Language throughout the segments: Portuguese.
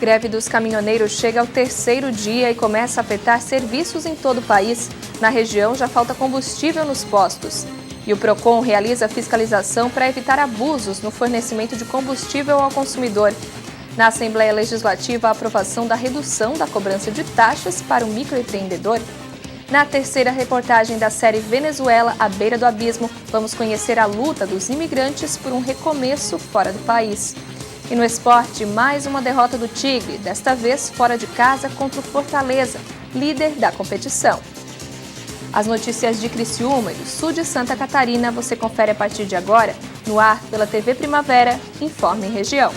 Greve dos caminhoneiros chega ao terceiro dia e começa a afetar serviços em todo o país. Na região já falta combustível nos postos. E o Procon realiza fiscalização para evitar abusos no fornecimento de combustível ao consumidor. Na Assembleia Legislativa, a aprovação da redução da cobrança de taxas para o microempreendedor. Na terceira reportagem da série Venezuela, à beira do abismo, vamos conhecer a luta dos imigrantes por um recomeço fora do país. E no esporte, mais uma derrota do Tigre, desta vez fora de casa contra o Fortaleza, líder da competição. As notícias de Criciúma e do sul de Santa Catarina você confere a partir de agora, no ar pela TV Primavera, Informe Região.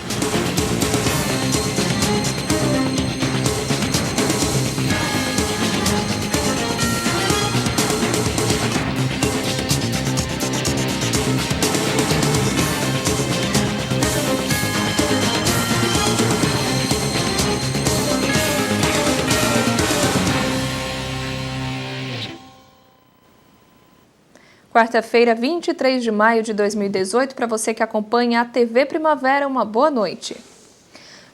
Quarta-feira, 23 de maio de 2018, para você que acompanha a TV Primavera, uma boa noite.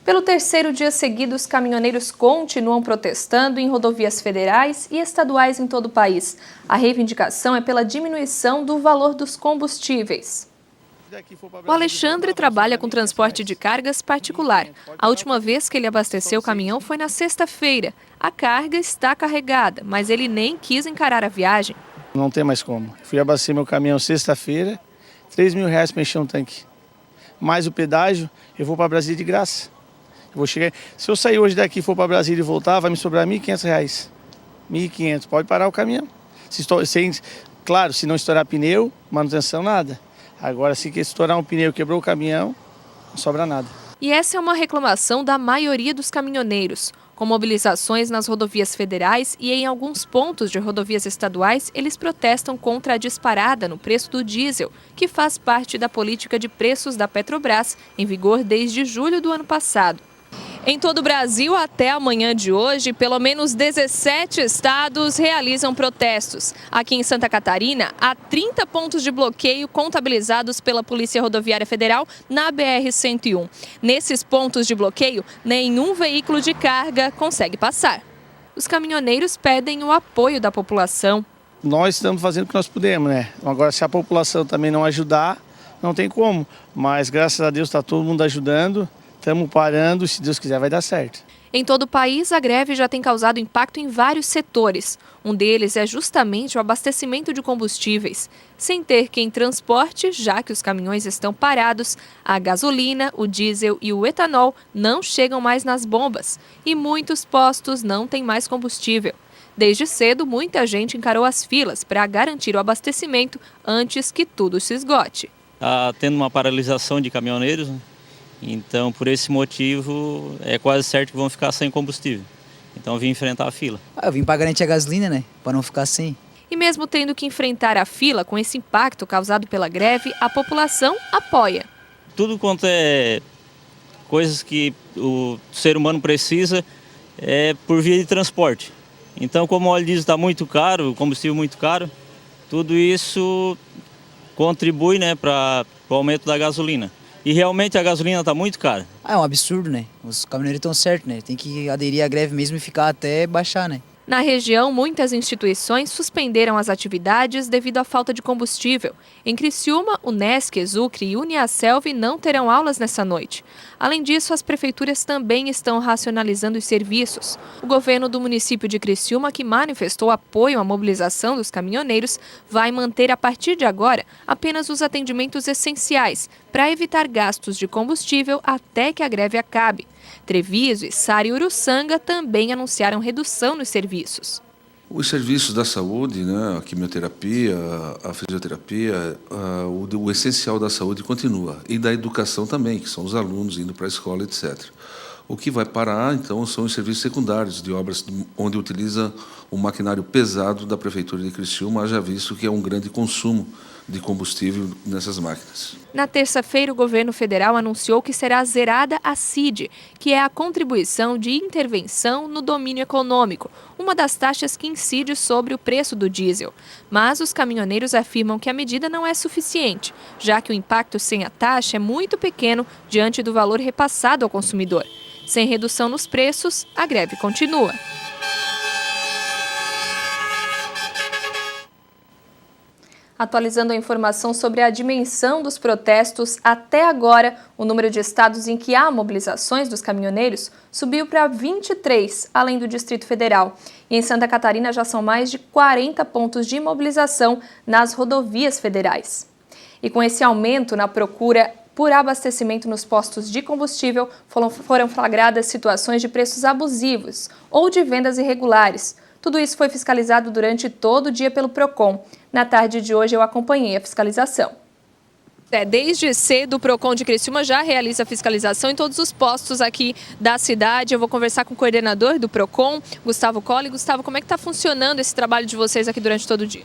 Pelo terceiro dia seguido, os caminhoneiros continuam protestando em rodovias federais e estaduais em todo o país. A reivindicação é pela diminuição do valor dos combustíveis. O Alexandre trabalha com transporte de cargas particular. A última vez que ele abasteceu o caminhão foi na sexta-feira. A carga está carregada, mas ele nem quis encarar a viagem. Não tem mais como. Fui abastecer meu caminhão sexta-feira, R$3.000 para encher um tanque. Mais o pedágio, eu vou para Brasília de graça. Eu vou chegar. Se eu sair hoje daqui e for para Brasília e voltar, vai me sobrar R$1.500. R$1.500, pode parar o caminhão. Claro, se não estourar pneu, manutenção, nada. Agora, se estourar um pneu, quebrou o caminhão, não sobra nada. E essa é uma reclamação da maioria dos caminhoneiros. Com mobilizações nas rodovias federais e em alguns pontos de rodovias estaduais, eles protestam contra a disparada no preço do diesel, que faz parte da política de preços da Petrobras, em vigor desde julho do ano passado. Em todo o Brasil, até a manhã de hoje, pelo menos 17 estados realizam protestos. Aqui em Santa Catarina, há 30 pontos de bloqueio contabilizados pela Polícia Rodoviária Federal na BR-101. Nesses pontos de bloqueio, nenhum veículo de carga consegue passar. Os caminhoneiros pedem o apoio da população. Nós estamos fazendo o que nós podemos, né? Agora, se a população também não ajudar, não tem como. Mas, graças a Deus, está todo mundo ajudando. Estamos parando, se Deus quiser vai dar certo. Em todo o país, a greve já tem causado impacto em vários setores. Um deles é justamente o abastecimento de combustíveis. Sem ter quem transporte, já que os caminhões estão parados, a gasolina, o diesel e o etanol não chegam mais nas bombas. E muitos postos não têm mais combustível. Desde cedo, muita gente encarou as filas para garantir o abastecimento antes que tudo se esgote. Está tendo uma paralisação de caminhoneiros, né? Então, por esse motivo, é quase certo que vão ficar sem combustível. Então, eu vim enfrentar a fila. Eu vim para garantir a gasolina, né? Para não ficar sem. E mesmo tendo que enfrentar a fila com esse impacto causado pela greve, a população apoia. Tudo quanto é coisas que o ser humano precisa é por via de transporte. Então, como o óleo diesel está muito caro, o combustível muito caro, tudo isso contribui, né, para o aumento da gasolina. E realmente a gasolina está muito cara. É um absurdo, né? Os caminhoneiros estão certos, né? Tem que aderir à greve mesmo e ficar até baixar, né? Na região, muitas instituições suspenderam as atividades devido à falta de combustível. Em Criciúma, Unesc, Exucre e Uniaselv não terão aulas nessa noite. Além disso, as prefeituras também estão racionalizando os serviços. O governo do município de Criciúma, que manifestou apoio à mobilização dos caminhoneiros, vai manter a partir de agora apenas os atendimentos essenciais, para evitar gastos de combustível até que a greve acabe. Treviso, Içara e Uruçanga também anunciaram redução nos serviços. Os serviços da saúde, né, a quimioterapia, a fisioterapia, o essencial da saúde continua. E da educação também, que são os alunos indo para a escola, etc. O que vai parar, então, são os serviços secundários de obras onde utiliza o maquinário pesado da Prefeitura de Criciúma, haja visto que é um grande consumo de combustível nessas máquinas. Na terça-feira, o governo federal anunciou que será zerada a CID, que é a contribuição de intervenção no domínio econômico, uma das taxas que incide sobre o preço do diesel. Mas os caminhoneiros afirmam que a medida não é suficiente, já que o impacto sem a taxa é muito pequeno diante do valor repassado ao consumidor. Sem redução nos preços, a greve continua. Atualizando a informação sobre a dimensão dos protestos, até agora, o número de estados em que há mobilizações dos caminhoneiros subiu para 23, além do Distrito Federal. E em Santa Catarina já são mais de 40 pontos de mobilização nas rodovias federais. E com esse aumento na procura por abastecimento nos postos de combustível, foram flagradas situações de preços abusivos ou de vendas irregulares. Tudo isso foi fiscalizado durante todo o dia pelo PROCON. Na tarde de hoje eu acompanhei a fiscalização. Desde cedo o PROCON de Criciúma já realiza fiscalização em todos os postos aqui da cidade. Eu vou conversar com o coordenador do PROCON, Gustavo Colli. Gustavo, como é que está funcionando esse trabalho de vocês aqui durante todo o dia?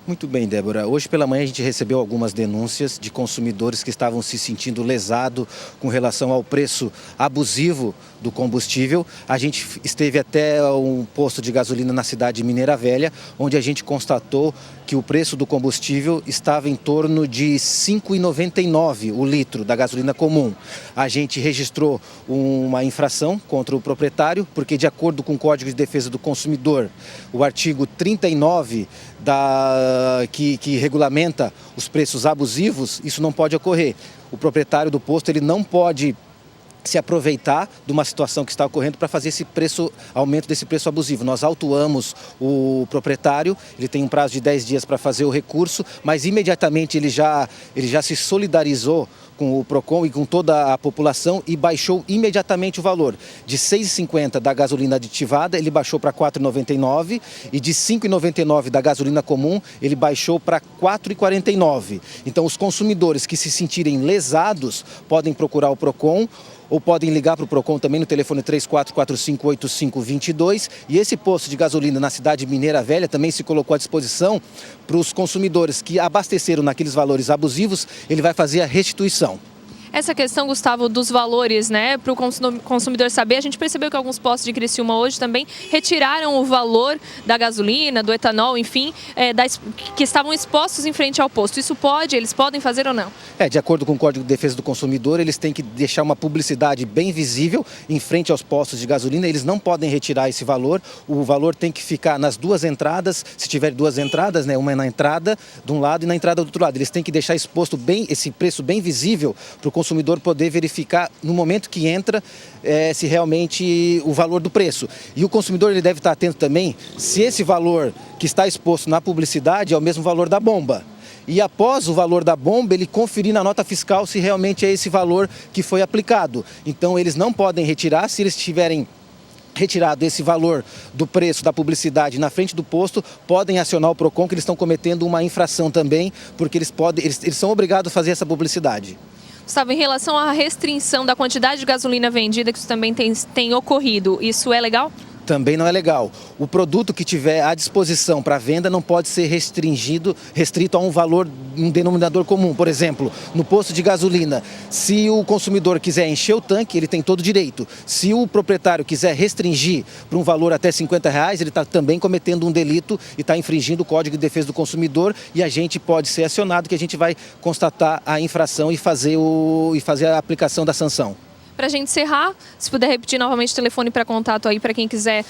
Muito bem, Débora. Hoje pela manhã a gente recebeu algumas denúncias de consumidores que estavam se sentindo lesados com relação ao preço abusivo do combustível. A gente esteve até um posto de gasolina na cidade de Mineira Velha, onde a gente constatou que o preço do combustível estava em torno de R$ 5,99 o litro da gasolina comum. A gente registrou uma infração contra o proprietário, porque de acordo com o Código de Defesa do Consumidor, o artigo 39 que regulamenta os preços abusivos, isso não pode ocorrer. O proprietário do posto ele não pode se aproveitar de uma situação que está ocorrendo para fazer esse aumento desse preço abusivo. Nós autuamos o proprietário, ele tem um prazo de 10 dias para fazer o recurso, mas imediatamente ele já se solidarizou com o PROCON e com toda a população e baixou imediatamente o valor. De R$ 6,50 da gasolina aditivada, ele baixou para R$ 4,99 e de R$ 5,99 da gasolina comum, ele baixou para R$ 4,49. Então, os consumidores que se sentirem lesados podem procurar o PROCON ou podem ligar para o PROCON também no telefone 3445-8522. E esse posto de gasolina na cidade de Mineira Velha também se colocou à disposição para os consumidores que abasteceram naqueles valores abusivos, ele vai fazer a restituição. Essa questão, Gustavo, dos valores, né, para o consumidor saber, a gente percebeu que alguns postos de Criciúma hoje também retiraram o valor da gasolina, do etanol, enfim, que estavam expostos em frente ao posto. Eles podem fazer ou não? De acordo com o Código de Defesa do Consumidor, eles têm que deixar uma publicidade bem visível em frente aos postos de gasolina, eles não podem retirar esse valor, o valor tem que ficar nas duas entradas, se tiver duas entradas, né, uma na entrada de um lado e na entrada do outro lado, eles têm que deixar exposto esse preço bem visível para o consumidor poder verificar no momento que entra se realmente o valor do preço. E o consumidor ele deve estar atento também se esse valor que está exposto na publicidade é o mesmo valor da bomba. E após o valor da bomba, ele conferir na nota fiscal se realmente é esse valor que foi aplicado. Então eles não podem retirar, se eles tiverem retirado esse valor do preço da publicidade na frente do posto, podem acionar o PROCON que eles estão cometendo uma infração também, porque eles são obrigados a fazer essa publicidade. Gustavo, em relação à restrição da quantidade de gasolina vendida, que isso também tem ocorrido, isso é legal? Também não é legal. O produto que tiver à disposição para venda não pode ser restrito a um valor, um denominador comum. Por exemplo, no posto de gasolina, se o consumidor quiser encher o tanque, ele tem todo o direito. Se o proprietário quiser restringir para um valor até R$50, ele está também cometendo um delito e está infringindo o Código de Defesa do Consumidor e a gente pode ser acionado, que a gente vai constatar a infração e fazer a aplicação da sanção. Para a gente encerrar, se puder repetir novamente o telefone para contato aí para quem quiser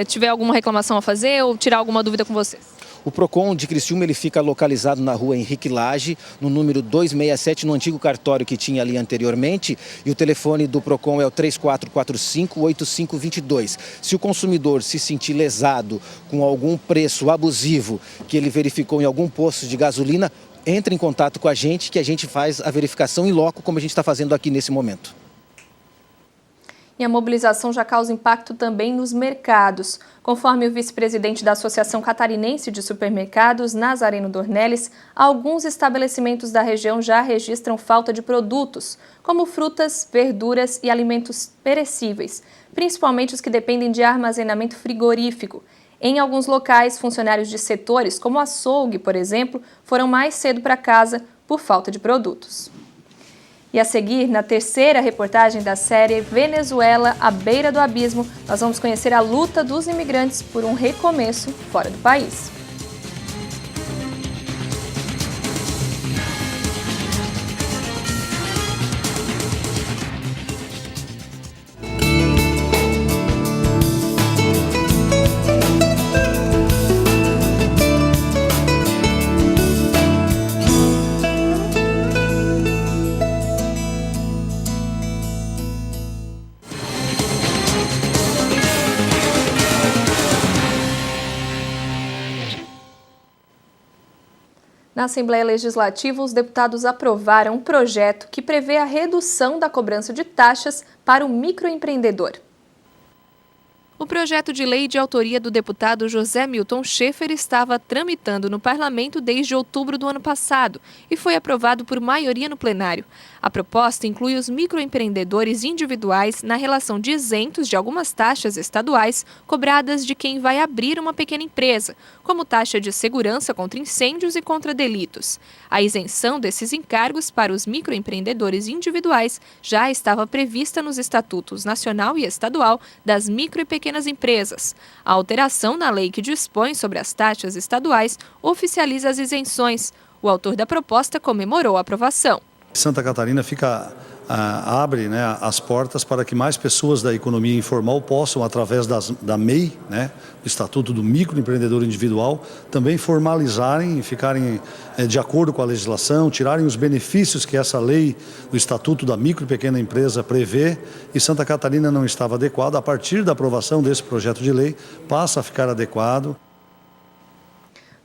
tiver alguma reclamação a fazer ou tirar alguma dúvida com vocês. O PROCON de Criciúma ele fica localizado na rua Henrique Lage, no número 267, no antigo cartório que tinha ali anteriormente. E o telefone do PROCON é o 3445-8522. Se o consumidor se sentir lesado com algum preço abusivo que ele verificou em algum posto de gasolina, entre em contato com a gente que a gente faz a verificação em loco, como a gente está fazendo aqui nesse momento. E a mobilização já causa impacto também nos mercados. Conforme o vice-presidente da Associação Catarinense de Supermercados, Nazareno Dornelles, alguns estabelecimentos da região já registram falta de produtos, como frutas, verduras e alimentos perecíveis, principalmente os que dependem de armazenamento frigorífico. Em alguns locais, funcionários de setores como açougue, por exemplo, foram mais cedo para casa por falta de produtos. E a seguir, na terceira reportagem da série Venezuela, à beira do abismo, nós vamos conhecer a luta dos imigrantes por um recomeço fora do país. Na Assembleia Legislativa, os deputados aprovaram um projeto que prevê a redução da cobrança de taxas para o microempreendedor. O projeto de lei de autoria do deputado José Milton Schaefer estava tramitando no parlamento desde outubro do ano passado e foi aprovado por maioria no plenário. A proposta inclui os microempreendedores individuais na relação de isentos de algumas taxas estaduais cobradas de quem vai abrir uma pequena empresa, como taxa de segurança contra incêndios e contra delitos. A isenção desses encargos para os microempreendedores individuais já estava prevista nos estatutos nacional e estadual das micro e pequenas empresas. A alteração na lei que dispõe sobre as taxas estaduais oficializa as isenções. O autor da proposta comemorou a aprovação. Santa Catarina abre, as portas para que mais pessoas da economia informal possam, através da MEI, o Estatuto do Microempreendedor Individual, também formalizarem e ficarem de acordo com a legislação, tirarem os benefícios que essa lei, o Estatuto da Micro e Pequena Empresa prevê, e Santa Catarina não estava adequado. A partir da aprovação desse projeto de lei, passa a ficar adequado.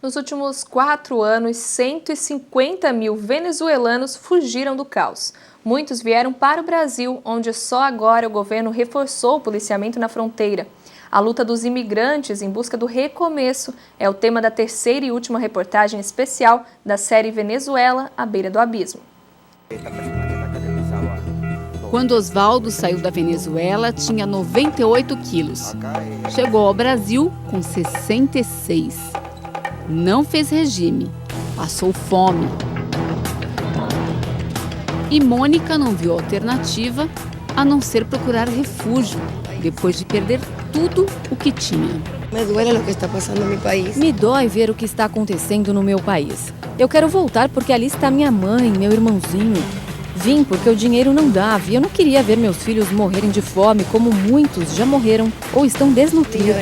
Nos últimos 4 anos, 150 mil venezuelanos fugiram do caos. Muitos vieram para o Brasil, onde só agora o governo reforçou o policiamento na fronteira. A luta dos imigrantes em busca do recomeço é o tema da terceira e última reportagem especial da série Venezuela, à beira do abismo. Quando Osvaldo saiu da Venezuela, tinha 98 quilos. Chegou ao Brasil com 66. Não fez regime, passou fome. E Mônica não viu alternativa a não ser procurar refúgio, depois de perder tudo o que tinha. Me duele o que está passando no meu país. Me dói ver o que está acontecendo no meu país. Eu quero voltar porque ali está minha mãe, meu irmãozinho. Vim porque o dinheiro não dava e eu não queria ver meus filhos morrerem de fome como muitos já morreram ou estão desnutridos.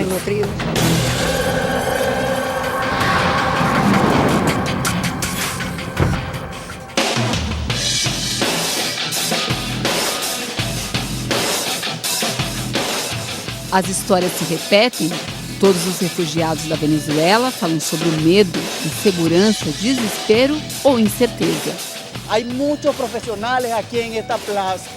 As histórias se repetem. Todos os refugiados da Venezuela falam sobre o medo, insegurança, desespero ou incerteza. Há muitos profissionais aqui em esta praça.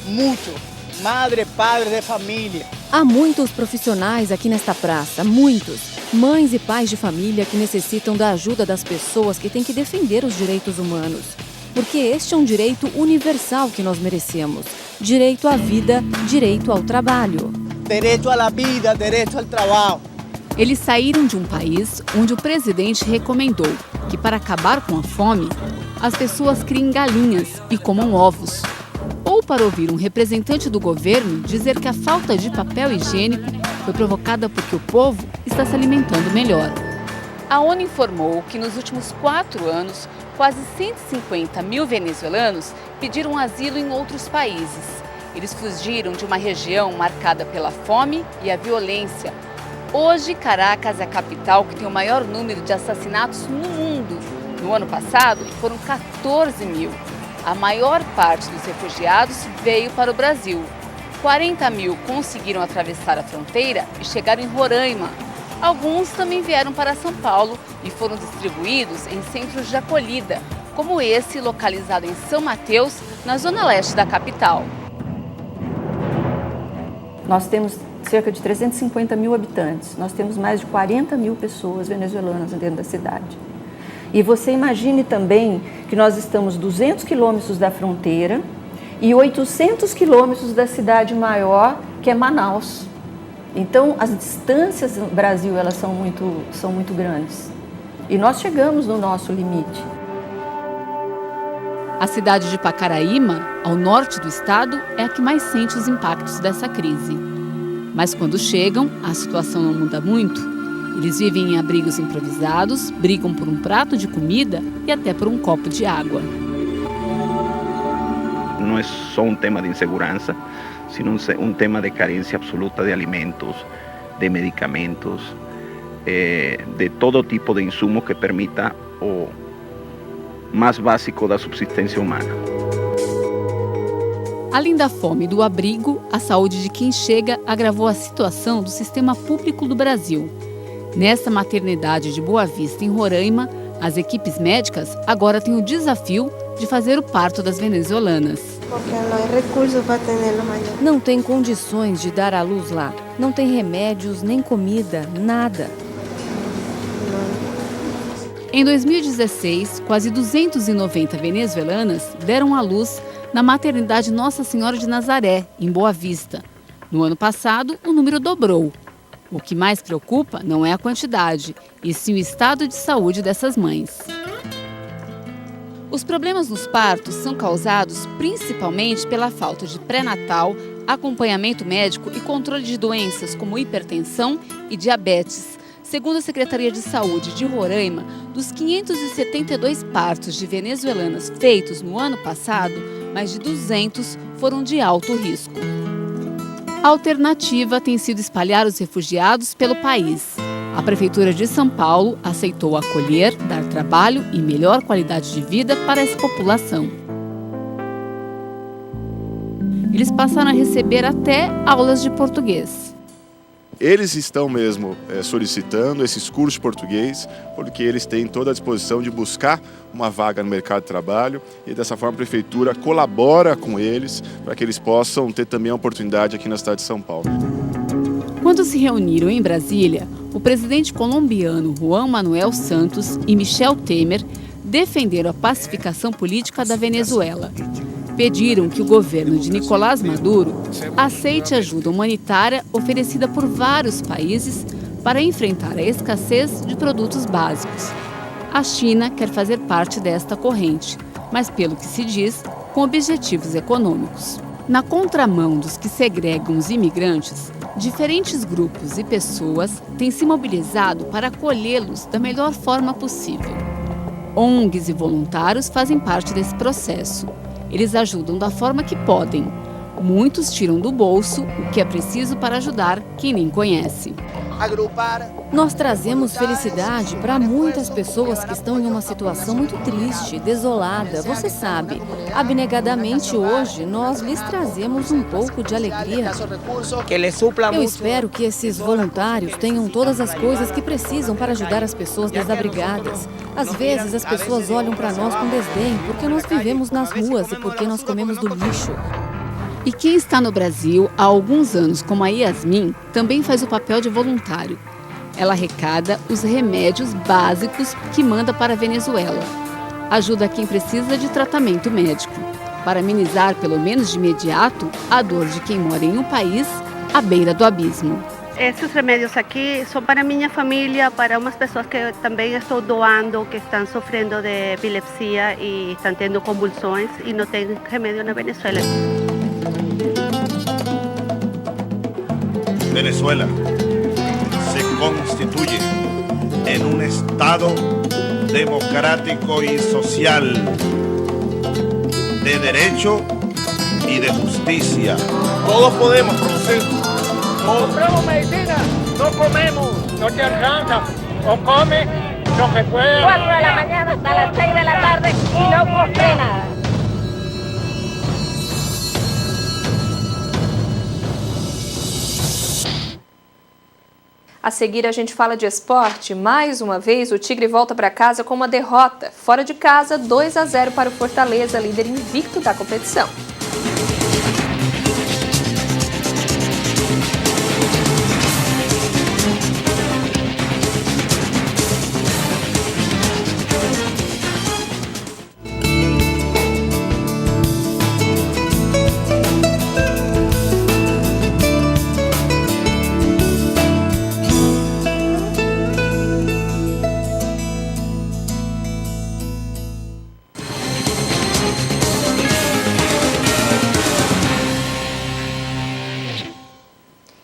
Muitos. Madres, padres de família. Há muitos profissionais aqui nesta praça, muitos. Mães e pais de família que necessitam da ajuda das pessoas que têm que defender os direitos humanos. Porque este é um direito universal que nós merecemos. Direito à vida, direito ao trabalho. Direito à vida, direito ao trabalho. Eles saíram de um país onde o presidente recomendou que, para acabar com a fome, as pessoas criem galinhas e comam ovos. Ou para ouvir um representante do governo dizer que a falta de papel higiênico foi provocada porque o povo está se alimentando melhor. A ONU informou que nos últimos 4 anos, quase 150 mil venezuelanos pediram asilo em outros países. Eles fugiram de uma região marcada pela fome e a violência. Hoje, Caracas é a capital que tem o maior número de assassinatos no mundo. No ano passado, foram 14 mil. A maior parte dos refugiados veio para o Brasil. 40 mil conseguiram atravessar a fronteira e chegaram em Roraima. Alguns também vieram para São Paulo e foram distribuídos em centros de acolhida, como esse localizado em São Mateus, na zona leste da capital. Nós temos cerca de 350 mil habitantes, nós temos mais de 40 mil pessoas venezuelanas dentro da cidade. E você imagine também que nós estamos 200 quilômetros da fronteira e 800 quilômetros da cidade maior, que é Manaus. Então, as distâncias no Brasil elas são muito grandes. E nós chegamos no nosso limite. A cidade de Pacaraíma, ao norte do estado, é a que mais sente os impactos dessa crise. Mas quando chegam, a situação não muda muito. Eles vivem em abrigos improvisados, brigam por um prato de comida e até por um copo de água. Não é só um tema de insegurança, sino um tema de carência absoluta de alimentos, de medicamentos, de todo tipo de insumo que permita o mais básico da subsistência humana. Além da fome e do abrigo, a saúde de quem chega agravou a situação do sistema público do Brasil. Nesta maternidade de Boa Vista, em Roraima, as equipes médicas agora têm o desafio de fazer o parto das venezuelanas. Porque não há recursos para atendê-lo amanhã. Não tem condições de dar à luz lá. Não tem remédios, nem comida, nada. Em 2016, quase 290 venezuelanas deram à luz na maternidade Nossa Senhora de Nazaré, em Boa Vista. No ano passado, o número dobrou. O que mais preocupa não é a quantidade, e sim o estado de saúde dessas mães. Os problemas nos partos são causados principalmente pela falta de pré-natal, acompanhamento médico e controle de doenças como hipertensão e diabetes. Segundo a Secretaria de Saúde de Roraima, dos 572 partos de venezuelanas feitos no ano passado, mais de 200 foram de alto risco. A alternativa tem sido espalhar os refugiados pelo país. A Prefeitura de São Paulo aceitou acolher, dar trabalho e melhor qualidade de vida para essa população. Eles passaram a receber até aulas de português. Eles estão mesmo solicitando esses cursos de português, porque eles têm toda a disposição de buscar uma vaga no mercado de trabalho e dessa forma a Prefeitura colabora com eles para que eles possam ter também a oportunidade aqui na cidade de São Paulo. Quando se reuniram em Brasília, o presidente colombiano Juan Manuel Santos e Michel Temer defenderam a pacificação política da Venezuela. Pediram que o governo de Nicolás Maduro aceite ajuda humanitária oferecida por vários países para enfrentar a escassez de produtos básicos. A China quer fazer parte desta corrente, mas, pelo que se diz, com objetivos econômicos. Na contramão dos que segregam os imigrantes, diferentes grupos e pessoas têm se mobilizado para acolhê-los da melhor forma possível. ONGs e voluntários fazem parte desse processo. Eles ajudam da forma que podem. Muitos tiram do bolso o que é preciso para ajudar quem nem conhece. Nós trazemos felicidade para muitas pessoas que estão em uma situação muito triste, desolada. Você sabe, abnegadamente hoje nós lhes trazemos um pouco de alegria. Eu espero que esses voluntários tenham todas as coisas que precisam para ajudar as pessoas desabrigadas. Às vezes as pessoas olham para nós com desdém porque nós vivemos nas ruas e porque nós comemos do lixo. E quem está no Brasil há alguns anos, como a Yasmin, também faz o papel de voluntário. Ela arrecada os remédios básicos que manda para a Venezuela. Ajuda quem precisa de tratamento médico, para amenizar, pelo menos de imediato, a dor de quem mora em um país à beira do abismo. Esses remédios aqui são para minha família, para umas pessoas que eu também estou doando, que estão sofrendo de epilepsia e estão tendo convulsões e não tem remédio na Venezuela. Venezuela se constituye en un Estado democrático y social, de derecho y de justicia. Todos podemos producir. Compramos medicina, no comemos, no te alcanza, o come lo que pueda. 4 de la mañana hasta las 6 de la tarde y no compré nada. A seguir, a gente fala de esporte. Mais uma vez, o Tigre volta para casa com uma derrota. Fora de casa, 2-0 para o Fortaleza, líder invicto da competição.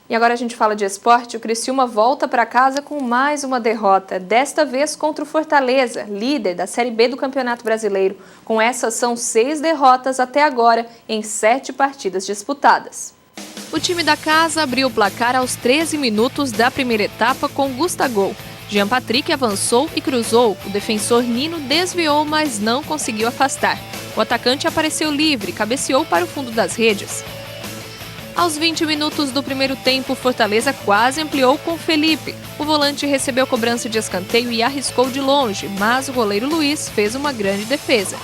E agora a gente fala de esporte. O Criciúma volta para casa com mais uma derrota, desta vez contra o Fortaleza, líder da Série B do Campeonato Brasileiro. Com essas, são 6 derrotas até agora em 7 partidas disputadas. O time da casa abriu o placar aos 13 minutos da primeira etapa com Gustavo. Jean Patrick avançou e cruzou. O defensor Nino desviou, mas não conseguiu afastar. O atacante apareceu livre e cabeceou para o fundo das redes. Aos 20 minutos do primeiro tempo, Fortaleza quase ampliou com Felipe. O volante recebeu cobrança de escanteio e arriscou de longe, mas o goleiro Luiz fez uma grande defesa.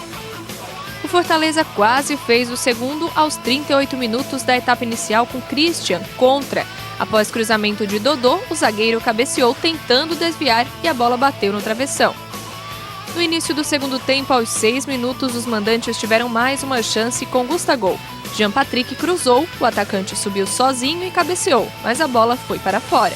O Fortaleza quase fez o segundo aos 38 minutos da etapa inicial com Christian contra. Após cruzamento de Dodô, o zagueiro cabeceou tentando desviar e a bola bateu no travessão. No início do segundo tempo, aos 6 minutos, os mandantes tiveram mais uma chance com Gustavo. Jean Patrick cruzou, o atacante subiu sozinho e cabeceou, mas a bola foi para fora.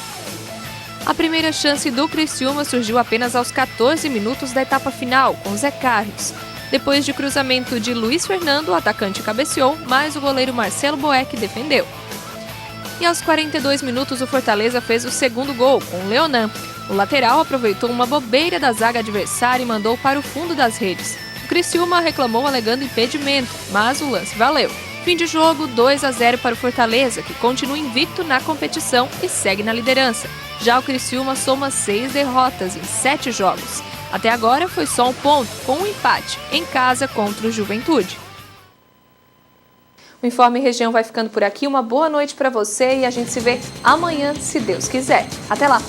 A primeira chance do Criciúma surgiu apenas aos 14 minutos da etapa final, com Zé Carlos. Depois de cruzamento de Luiz Fernando, o atacante cabeceou, mas o goleiro Marcelo Boeck defendeu. E aos 42 minutos, o Fortaleza fez o segundo gol, com Leonan. O lateral aproveitou uma bobeira da zaga adversária e mandou para o fundo das redes. O Criciúma reclamou alegando impedimento, mas o lance valeu. Fim de jogo, 2-0 para o Fortaleza, que continua invicto na competição e segue na liderança. Já o Criciúma soma 6 derrotas em 7 jogos. Até agora foi só um ponto, com um empate, em casa contra o Juventude. O Informe Região vai ficando por aqui. Uma boa noite para você e a gente se vê amanhã, se Deus quiser. Até lá!